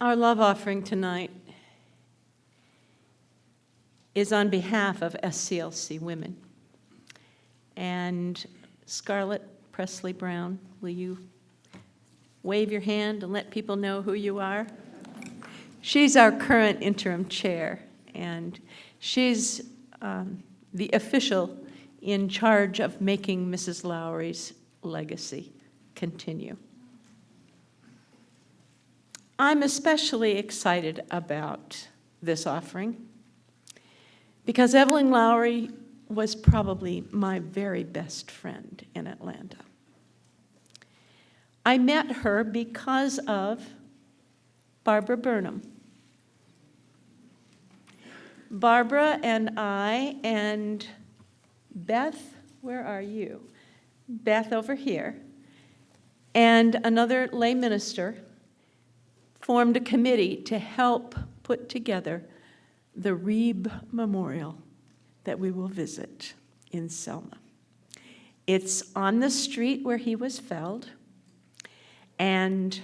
Our love offering tonight is on behalf of SCLC Women. And Scarlett Presley Brown, will you wave your hand and let people know who you are? She's our current interim chair, and she's the official in charge of making Mrs. Lowry's legacy continue. I'm especially excited about this offering because Evelyn Lowry was probably my very best friend in Atlanta. I met her because of Barbara Burnham. Barbara and I and Beth, where are you? Beth over here, and another lay minister formed a committee to help put together the Reagle Memorial that we will visit in Selma. It's on the street where he was felled, and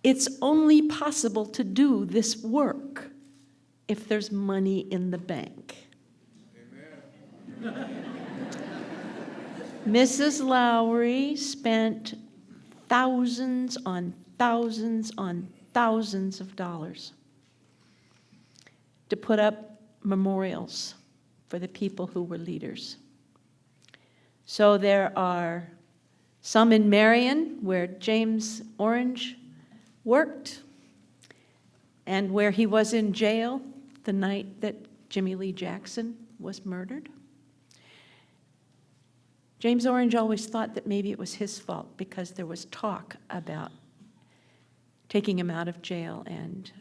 it's only possible to do this work if there's money in the bank. Amen. Mrs. Lowry spent thousands on thousands on thousands of dollars to put up memorials for the people who were leaders. So there are some in Marion where James Orange worked and where he was in jail the night that Jimmy Lee Jackson was murdered. James Orange always thought that maybe it was his fault because there was talk about taking him out of jail and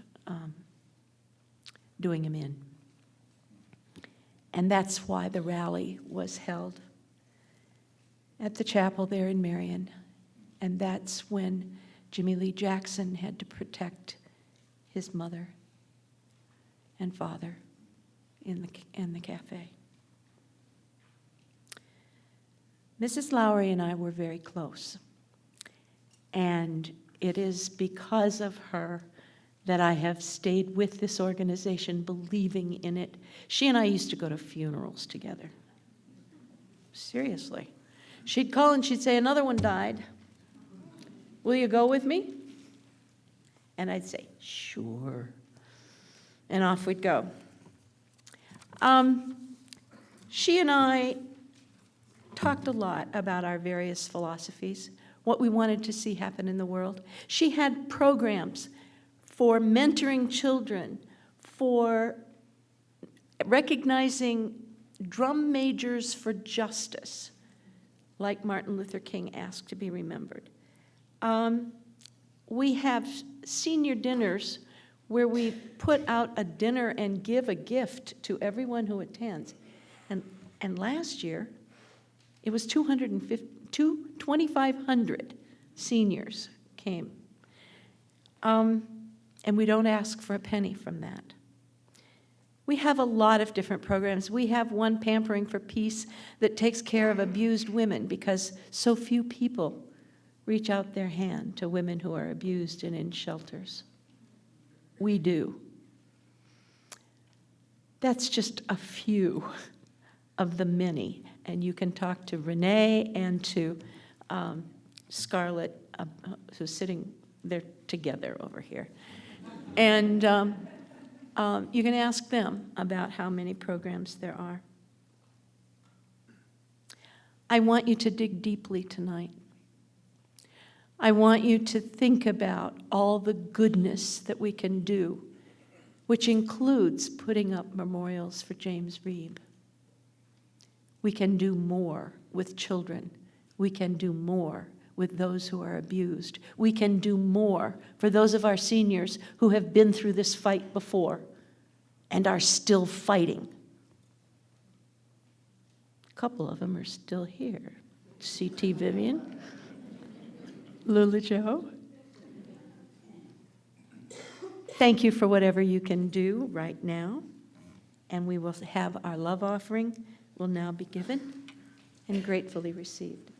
doing him in. And that's why the rally was held at the chapel there in Marion. And that's when Jimmy Lee Jackson had to protect his mother and father in the cafe. Mrs. Lowry and I were very close. And it is because of her that I have stayed with this organization, believing in it. She and I used to go to funerals together. Seriously. She'd call and she'd say, "Another one died. Will you go with me?" And I'd say, "Sure." And off we'd go. She and I talked a lot about our various philosophies, what we wanted to see happen in the world. She had programs for mentoring children, for recognizing drum majors for justice, like Martin Luther King asked to be remembered. We have senior dinners where we put out a dinner and give a gift to everyone who attends. And last year, it was 2,500 seniors came. And we don't ask for a penny from that. We have a lot of different programs. We have one, Pampering for Peace, that takes care of abused women because so few people reach out their hand to women who are abused and in shelters. We do. That's just a few of the many. And you can talk to Renee and to Scarlett, who's sitting there together over here. And you can ask them about how many programs there are. I want you to dig deeply tonight. I want you to think about all the goodness that we can do, which includes putting up memorials for James Reague. We can do more with children. We can do more with those who are abused. We can do more for those of our seniors who have been through this fight before and are still fighting. A couple of them are still here. C.T. Vivian, Lula Joe. Thank you for whatever you can do right now. And we will have our love offering will now be given and gratefully received.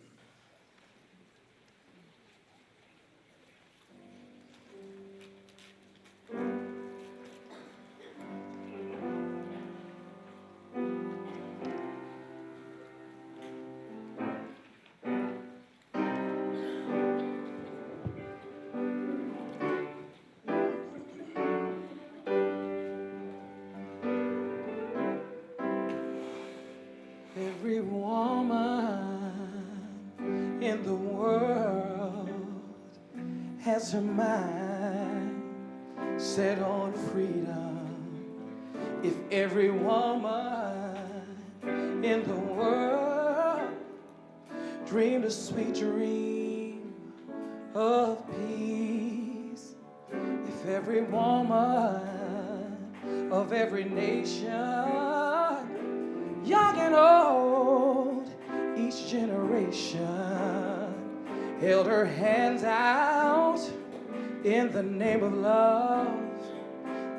in the world has her mind set on freedom. If every woman in the world dreamed a sweet dream of peace, if every woman of every nation, young and old, each generation, held her hands out in the name of love,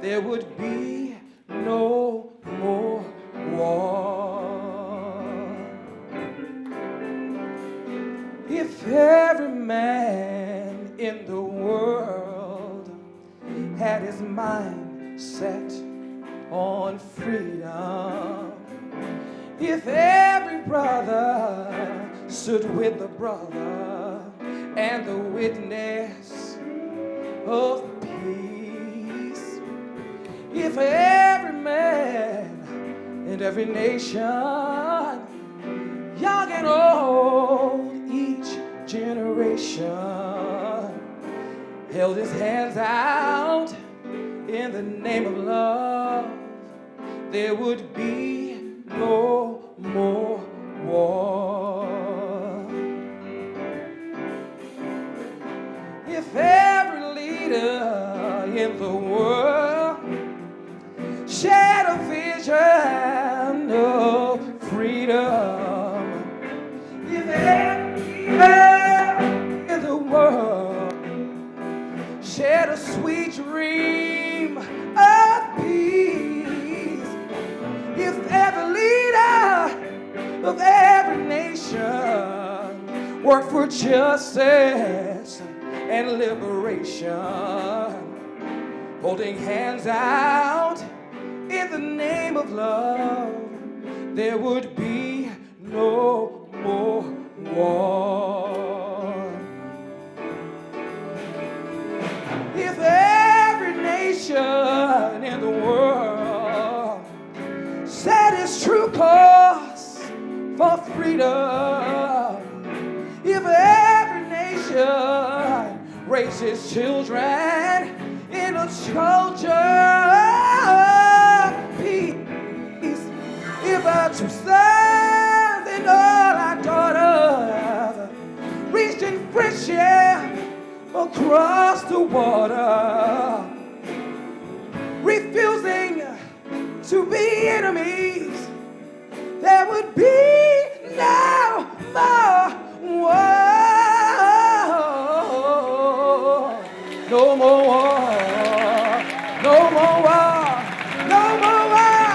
there would be no more war. If every man in the world had his mind set on freedom, if every brother stood with the brother and the witness of peace, if every man and every nation, young and old, each generation, held his hands out in the name of love, there would be no more war. If every leader in the world shared a vision of freedom, if every leader in the world shared a sweet dream of peace, if every leader of every nation worked for justice and liberation, holding hands out in the name of love, there would be no more war. If every nation in the world set its true course for freedom, if every nation raised its children in a culture of peace, if our two sons and all our daughters reached in friendship across the water, refusing to be enemies, there would be no more war. No more war. No more war. No more war.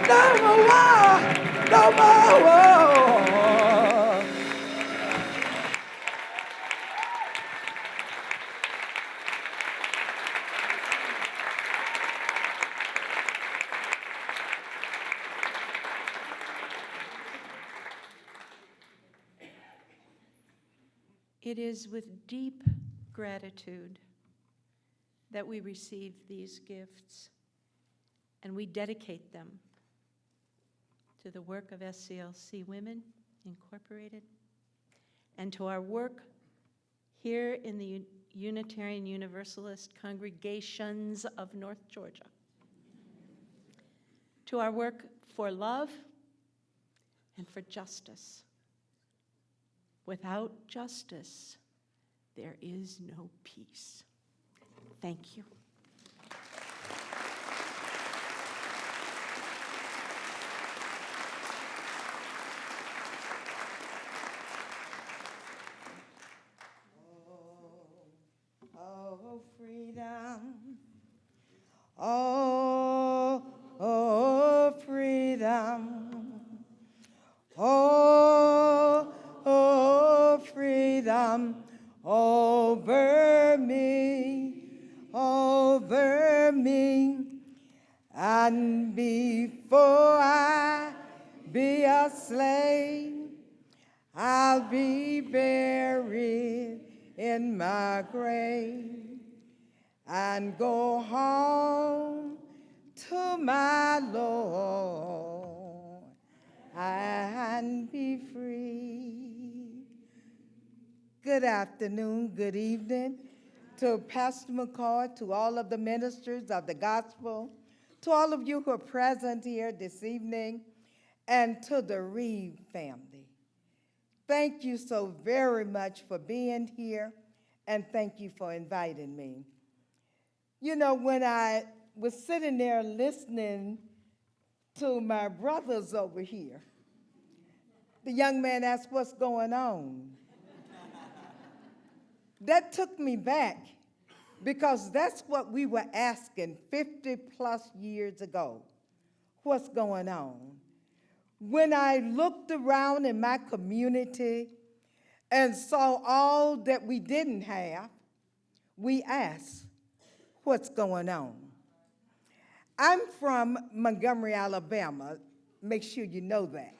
No more war. No more war. It is with deep gratitude that we receive these gifts, and we dedicate them to the work of SCLC Women Incorporated and to our work here in the Unitarian Universalist congregations of North Georgia, to our work for love and for justice. Without justice, there is no peace. Thank you. Oh, freedom. Oh, freedom. Oh, freedom over me. And before I be a slave, I'll be buried in my grave and go home to my Lord and be free. Good afternoon, good evening to Pastor McCoy, to all of the ministers of the gospel, to all of you who are present here this evening, and to the Reed family. Thank you so very much for being here, and thank you for inviting me. You know, when I was sitting there listening to my brothers over here, the young man asked, "What's going on?" That took me back because that's what we were asking 50 plus years ago. What's going on? When I looked around in my community and saw all that we didn't have, we asked, what's going on? I'm from Montgomery, Alabama. Make sure you know that.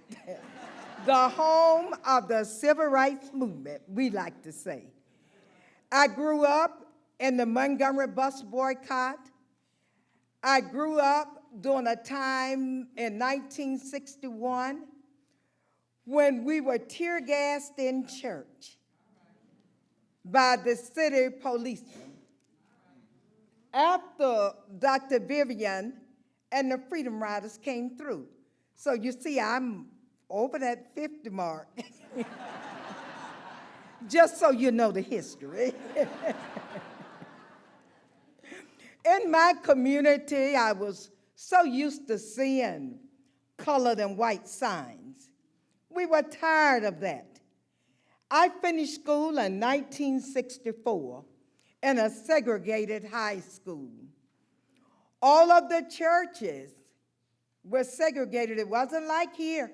The home of the civil rights movement, we like to say. I grew up in the Montgomery bus boycott. I grew up during a time in 1961 when we were tear gassed in church by the city policemen. After Dr. Vivian and the Freedom Riders came through. So you see, I'm over that 50 mark. Just so you know the history. In my community, I was so used to seeing colored and white signs. We were tired of that. I finished school in 1964 in a segregated high school. All of the churches were segregated. It wasn't like here.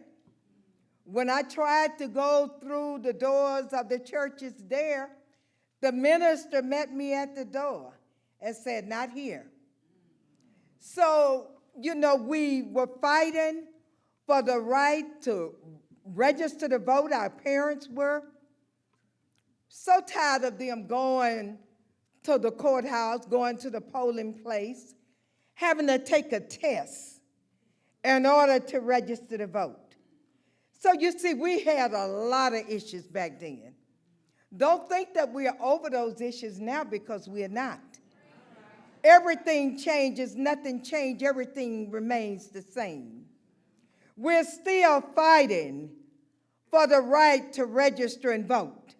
When I tried to go through the doors of the churches there, the minister met me at the door and said, "Not here." So, you know, we were fighting for the right to register to vote. Our parents were so tired of them going to the courthouse, going to the polling place, having to take a test in order to register to vote. So you see, we had a lot of issues back then. Don't think that we are over those issues now, because we are not. Everything changes, nothing changed, everything remains the same. We're still fighting for the right to register and vote.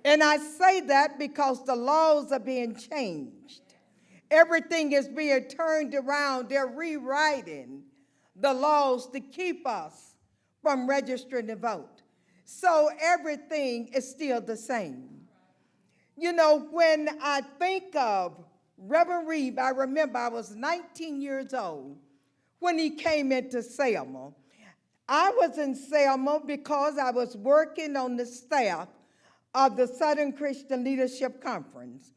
And I say that because the laws are being changed. Everything is being turned around. They're rewriting the laws to keep us from registering to vote. So everything is still the same. You know, when I think of Reverend Reed, I remember I was 19 years old when he came into Selma. I was in Selma because I was working on the staff of the Southern Christian Leadership Conference.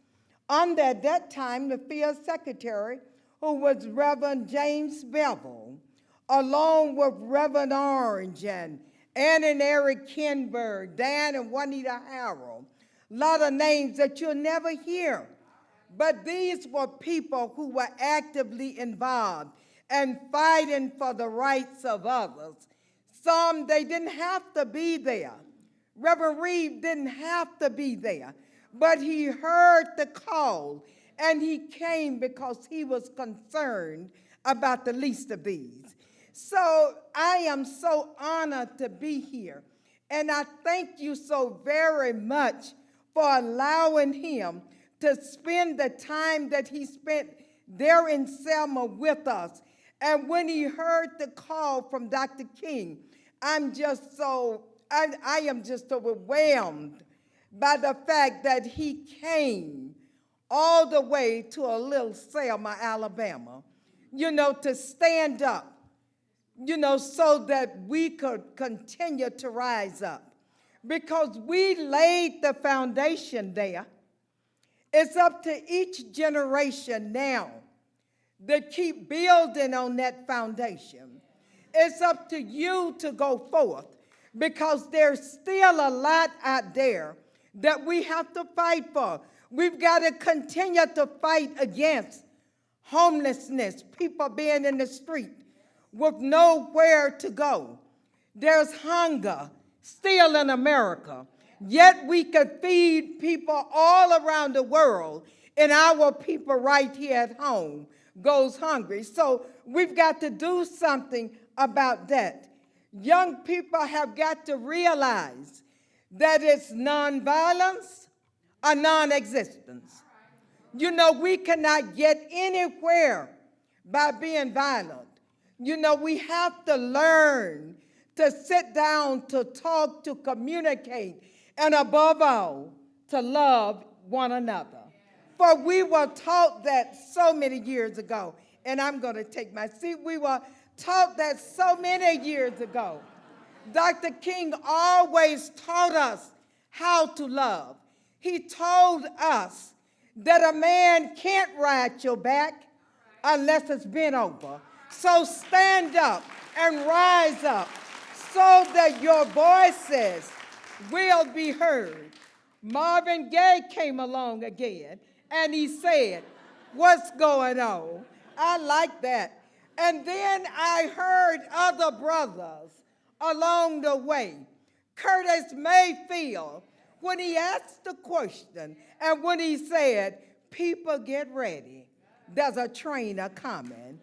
Under, at that time, the field secretary, who was Reverend James Bevel, along with Reverend Orange and Ann and Eric Kinberg, Dan and Juanita Harrell. A lot of names that you'll never hear. But these were people who were actively involved and fighting for the rights of others. Some, they didn't have to be there. Reverend Reed didn't have to be there. But he heard the call, and he came because he was concerned about the least of these. So I am so honored to be here, and I thank you so very much for allowing him to spend the time that he spent there in Selma with us. And when he heard the call from Dr. King, I am just overwhelmed by the fact that he came all the way to a little Selma, Alabama, you know, to stand up, you know, so that we could continue to rise up. Because we laid the foundation there. It's up to each generation now to keep building on that foundation. It's up to you to go forth, because there's still a lot out there that we have to fight for. We've got to continue to fight against homelessness, people being in the street with nowhere to go. There's hunger still in America. Yet we could feed people all around the world, and our people right here at home goes hungry. So we've got to do something about that. Young people have got to realize that it's nonviolence or non-existence. You know, we cannot get anywhere by being violent. You know, we have to learn to sit down, to talk, to communicate, and above all, to love one another. For we were taught that so many years ago, and I'm going to take my seat. We were taught that so many years ago. Dr. King always taught us how to love. He told us that a man can't ride your back unless it's bent over. So stand up and rise up so that your voices will be heard. Marvin Gaye came along again and he said, "What's going on?" I like that. And then I heard other brothers along the way. Curtis Mayfield, when he asked the question and when he said, "People get ready, there's a train a-coming."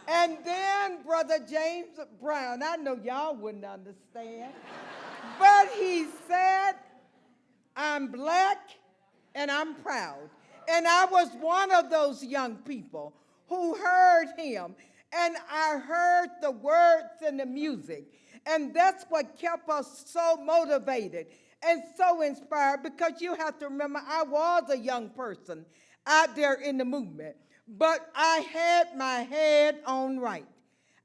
And then Brother James Brown, I know y'all wouldn't understand, but he said, "I'm black and I'm proud." And I was one of those young people who heard him, and I heard the words and the music. And that's what kept us so motivated and so inspired, because you have to remember, I was a young person out there in the movement, but I had my head on right.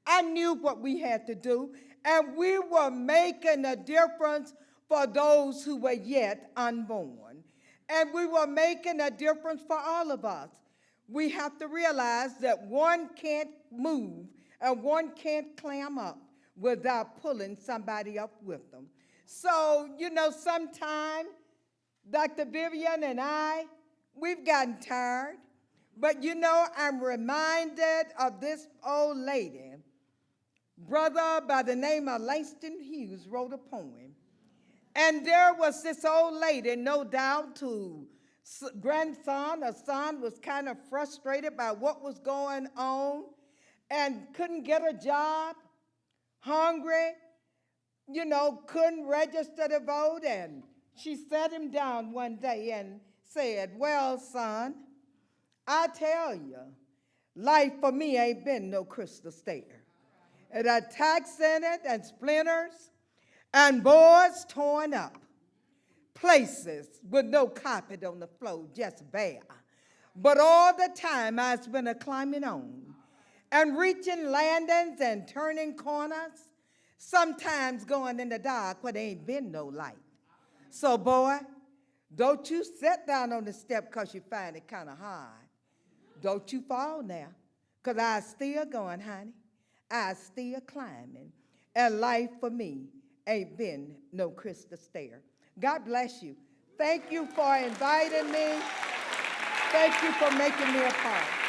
I knew what we had to do, and we were making a difference for those who were yet unborn. And we were making a difference for all of us. We have to realize that one can't move and one can't climb up without pulling somebody up with them. So, you know, sometimes Dr. Vivian and I, we've gotten tired. But, you know, I'm reminded of this old lady. Brother by the name of Langston Hughes wrote a poem. And there was this old lady, no doubt, whose grandson or son was kind of frustrated by what was going on and couldn't get a job, hungry, you know, couldn't register to vote. And she sat him down one day and said, "Well, son, I tell you, life for me ain't been no crystal stair. It had tacks in it and splinters and boards torn up, places with no carpet on the floor, just bare. But all the time I've been climbing on and reaching landings and turning corners, sometimes going in the dark where there ain't been no light. So, boy, don't you sit down on the step because you find it kind of hard. Don't you fall now, because I still going, honey. I still climbing. And life for me ain't been no crystal stair." God bless you. Thank you for inviting me. Thank you for making me a part.